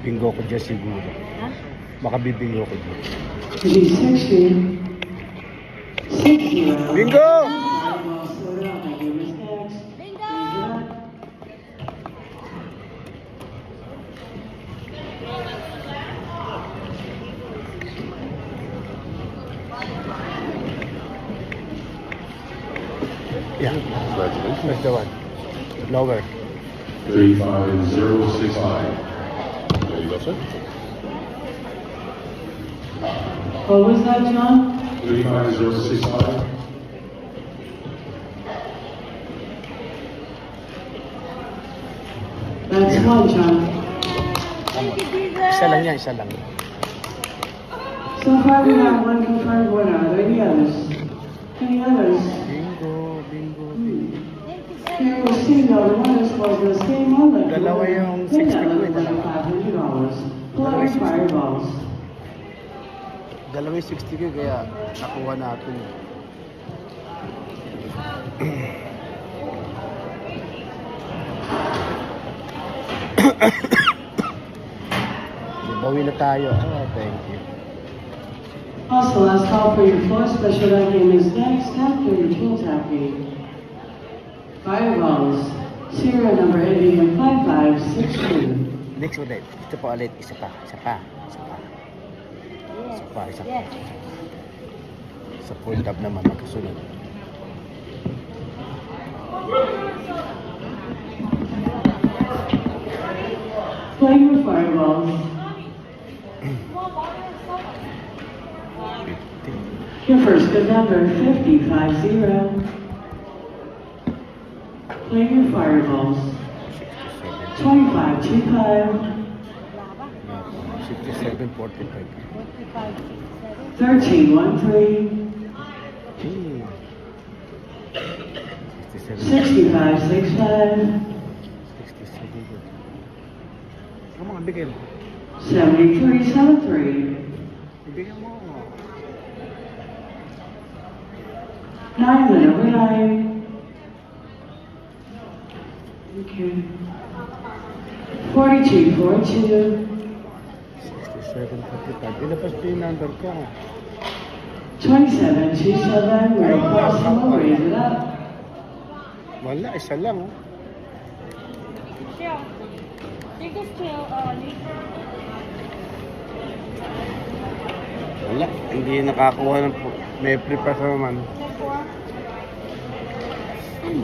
Bingo ko dyan siguro. Ha? Baka bibingo ko dyan. 360. 60. Bingo! Yeah. That's the one. Lower. 35065. There you go, sir. What was that, John? 35065. That's one, John. Isa lang yan, isa lang. So far we have one confirmed winner. Are there any others? Any others? Bingo, bingo, bingo. Here we're seeing though, the winners was the same one. Dalawa yung 60 ko eh, dalawa. $500. Flying fireballs. Dalawa yung 60 ko, kaya nakuha natin. Bawi na tayo. Oh, thank you. Also, last call for your floor special. That game is next after your full tap game. Fireballs. Serial number ending in 5562. Next ulit. Ito pa ulit. Isa pa. Isa pa. Isa pa. Isa pa. Isa pa. Sa full tab naman. Magkasunod. Play your fireballs. Your first good number, 5050. Play your fireballs. 2525. 67.45. 1313. 67. 6565. 67. Ano mga bigay mo? 7373. Bigyan mo. 9 minute line. Okay. 4242. 67.45. Ilabas pa yung number ka. 2727. We're possible. Raise it up. Wala, isa lang. Oh. Wala, hindi nakakuha ng may prepare naman. Ano?